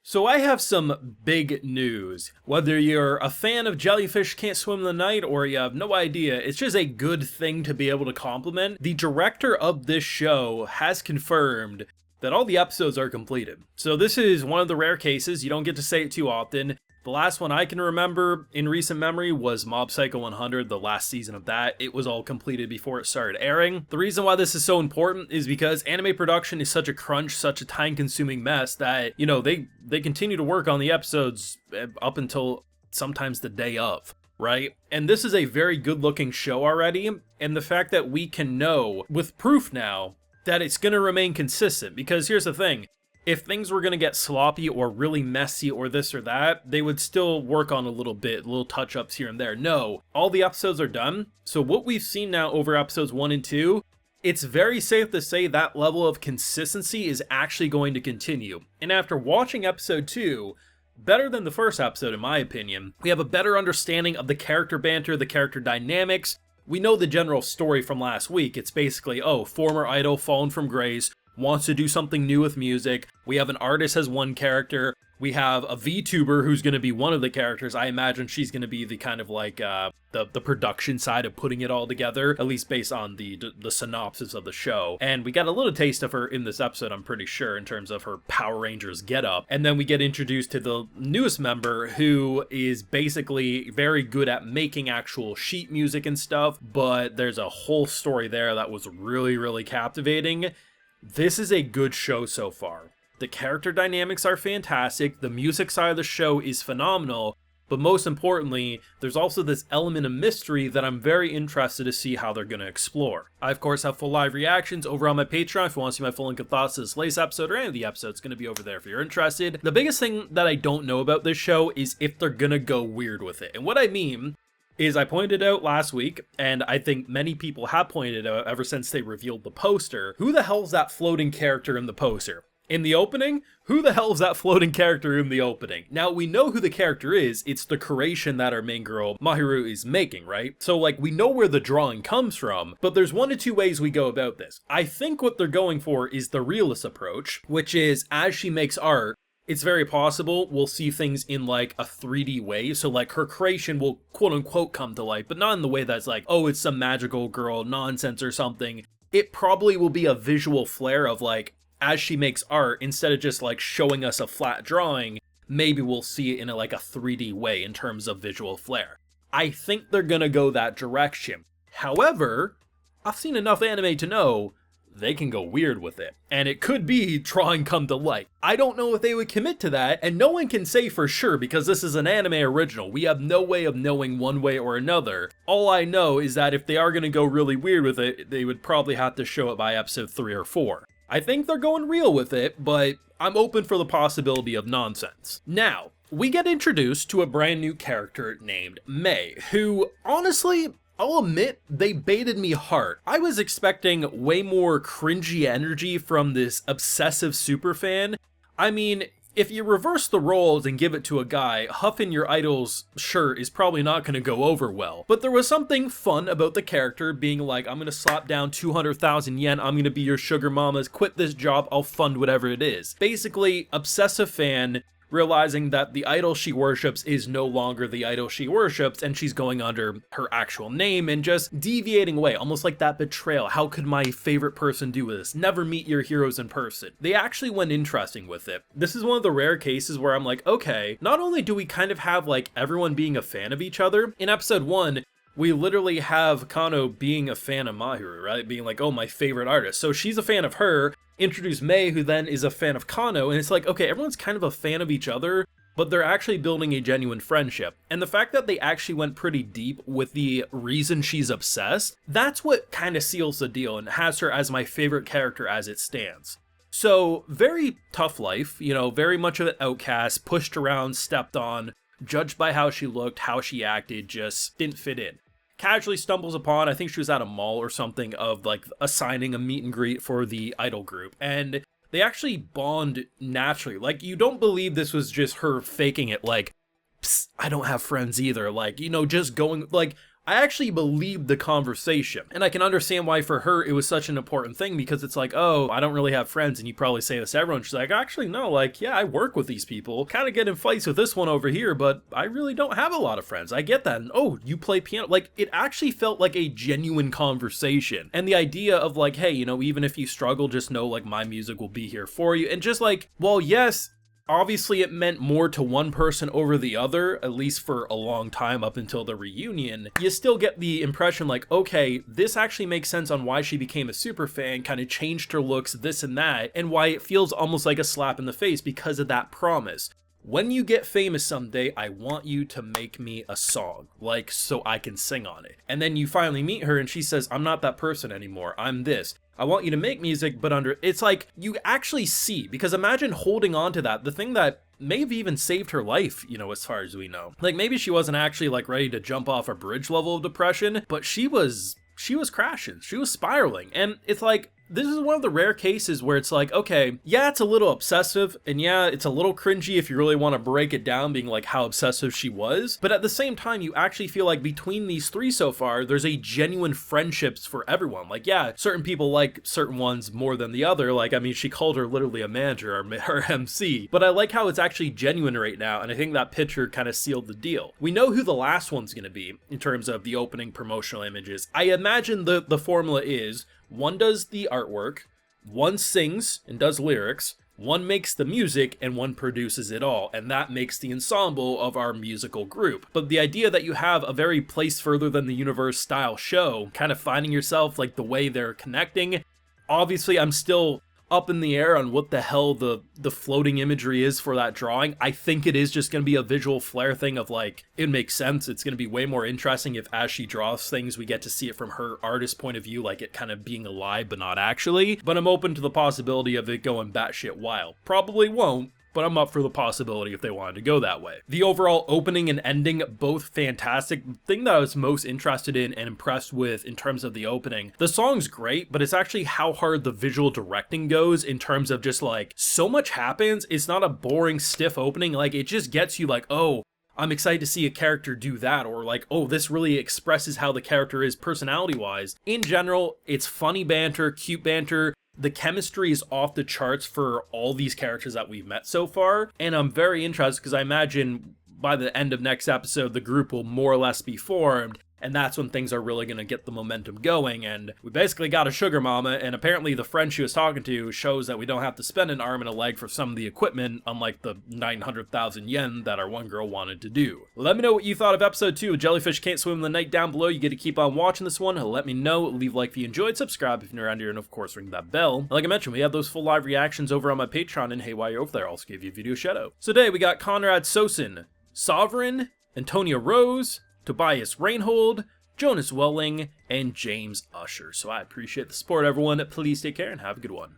So I have some big news. Whether you're a fan of Jellyfish Can't Swim in the Night or you have no idea, it's just a good thing to be able to compliment. The director of this show has confirmed that all the episodes are completed. So this is one of the rare cases, you don't get to say it too often. The last one I can remember in recent memory was Mob Psycho 100, the last season of that. It was all completed before it started airing. The reason why this is so important is because anime production is such a crunch, such a time-consuming mess that, they continue to work on the episodes up until sometimes the day of, right? And this is a very good-looking show already, and the fact that we can know with proof now that it's going to remain consistent, because here's the thing. If things were going to get sloppy or really messy or this or that, they would still work on a little touch-ups here and there. No, all the episodes are done. So what we've seen now over episodes 1 and 2, it's very safe to say that level of consistency is actually going to continue. And after watching episode 2, better than the first episode in my opinion, we have a better understanding of the character banter, the character dynamics. We know the general story from last week. It's basically, former idol fallen from grace, wants to do something new with music. We have an artist as one character. We have a VTuber who's going to be one of the characters. I imagine she's going to be the kind of like the production side of putting it all together, at least based on the synopsis of the show. And we got a little taste of her in this episode, I'm pretty sure, in terms of her Power Rangers getup. And then we get introduced to the newest member who is basically very good at making actual sheet music and stuff, but there's a whole story there that was really, really captivating. This is a good show so far. The character dynamics are fantastic, the music side of the show is phenomenal, but most importantly, there's also this element of mystery that I'm very interested to see how they're going to explore. I, of course, have full live reactions over on my Patreon. If you want to see my full length of thoughts to this latest episode or any of the episodes, it's going to be over there if you're interested. The biggest thing that I don't know about this show is if they're going to go weird with it. And what I mean is I pointed out last week, and I think many people have pointed out ever since they revealed the poster, who the hell's that floating character in the poster? In the opening, who the hell is that floating character in the opening? Now, we know who the character is. It's the creation that our main girl, Mahiru, is making, right? So, we know where the drawing comes from, but there's one of two ways we go about this. I think what they're going for is the realist approach, which is, as she makes art, it's very possible we'll see things in a 3D way. So her creation will quote unquote come to life, but not in the way that's it's some magical girl nonsense or something. It probably will be a visual flair of as she makes art, instead of just showing us a flat drawing, maybe we'll see it in a 3D way in terms of visual flair. I think they're gonna go that direction. However, I've seen enough anime to know they can go weird with it. And it could be drawing come to life. I don't know if they would commit to that, and no one can say for sure because this is an anime original. We have no way of knowing one way or another. All I know is that if they are going to go really weird with it, they would probably have to show it by episode 3 or 4. I think they're going real with it, but I'm open for the possibility of nonsense. Now, we get introduced to a brand new character named Mei, who honestly, I'll admit, they baited me hard. I was expecting way more cringy energy from this obsessive superfan. I mean, if you reverse the roles and give it to a guy, huffing your idol's shirt is probably not going to go over well. But there was something fun about the character being I'm going to slap down 200,000 yen, I'm going to be your sugar mamas, quit this job, I'll fund whatever it is. Basically, obsessive fan realizing that the idol she worships is no longer the idol she worships, and she's going under her actual name and just deviating away, almost like that betrayal. How could my favorite person do this? Never meet your heroes in person. They actually went interesting with it. This is one of the rare cases where I'm okay, not only do we kind of have everyone being a fan of each other, in episode 1, we literally have Kano being a fan of Mahiru, right? Being oh, my favorite artist. So she's a fan of her, introduce Mei, who then is a fan of Kano, and it's okay, everyone's kind of a fan of each other, but they're actually building a genuine friendship. And the fact that they actually went pretty deep with the reason she's obsessed, that's what kind of seals the deal and has her as my favorite character as it stands. So, very tough life, very much of an outcast, pushed around, stepped on, judged by how she looked, how she acted, just didn't fit in. Casually stumbles upon, I think she was at a mall or something, of assigning a meet and greet for the idol group, and they actually bond naturally. You don't believe this was just her faking it, psst, I don't have friends either, just going, I actually believed the conversation. And I can understand why for her it was such an important thing, because it's like, oh, I don't really have friends, and you probably say this to everyone. She's like, actually, no, like, yeah, I work with these people. Kind of get in fights with this one over here, but I really don't have a lot of friends. I get that. And oh, you play piano. Like, it actually felt like a genuine conversation. And the idea of like, hey, you know, even if you struggle, just know like my music will be here for you. And just like, well, yes, obviously, it meant more to one person over the other, at least for a long time up until the reunion. You still get the impression like, okay, this actually makes sense on why she became a super fan, kind of changed her looks, this and that, and why it feels almost like a slap in the face because of that promise. When you get famous someday, I want you to make me a song, like, so I can sing on it. And then you finally meet her and she says, I'm not that person anymore, I'm this. I want you to make music, but it's like, you actually see, because imagine holding on to that, the thing that may have even saved her life, you know, as far as we know. Like, maybe she wasn't actually, like, ready to jump off a bridge level of depression, but she was crashing, she was spiraling, and it's like, this is one of the rare cases where it's like, okay, yeah, it's a little obsessive, and yeah, it's a little cringy if you really want to break it down, being like how obsessive she was, but at the same time, you actually feel like between these three so far, there's a genuine friendships for everyone. Like, yeah, certain people like certain ones more than the other, like, I mean, she called her literally a manager, or her MC, but I like how it's actually genuine right now, and I think that picture kind of sealed the deal. We know who the last one's gonna be, in terms of the opening promotional images. I imagine the formula is, one does the artwork, one sings and does lyrics, one makes the music, and one produces it all, and that makes the ensemble of our musical group. But the idea that you have a very place further than the universe style show, kind of finding yourself, like the way they're connecting, obviously I'm still up in the air on what the hell the floating imagery is for that drawing. I think it is just going to be a visual flair thing of like, it makes sense. It's going to be way more interesting if as she draws things, we get to see it from her artist point of view, like it kind of being alive, but not actually. But I'm open to the possibility of it going batshit wild. Probably won't, but I'm up for the possibility if they wanted to go that way. The overall opening and ending, both fantastic. The thing that I was most interested in and impressed with in terms of the opening, the song's great, but it's actually how hard the visual directing goes in terms of just like, so much happens. It's not a boring, stiff opening. Like, it just gets you like, oh, I'm excited to see a character do that, or like, oh, this really expresses how the character is personality-wise. In general, it's funny banter, cute banter. The chemistry is off the charts for all these characters that we've met so far, and I'm very interested because I imagine by the end of next episode, the group will more or less be formed, and that's when things are really going to get the momentum going, and we basically got a sugar mama, and apparently the friend she was talking to shows that we don't have to spend an arm and a leg for some of the equipment, unlike the 900,000 yen that our one girl wanted to do. Let me know what you thought of episode 2 of Jellyfish Can't Swim in the Night down below. You get to keep on watching this one. Let me know, leave a like if you enjoyed, subscribe if you're around here, and of course ring that bell. Like I mentioned, we have those full live reactions over on my Patreon, and hey, while you're over there, I'll also give you a video shout out. So today we got Conrad Sosin, Sovereign, Antonia Rose, Tobias Reinhold, Jonas Welling, and James Usher. So I appreciate the support, everyone. Please take care and have a good one.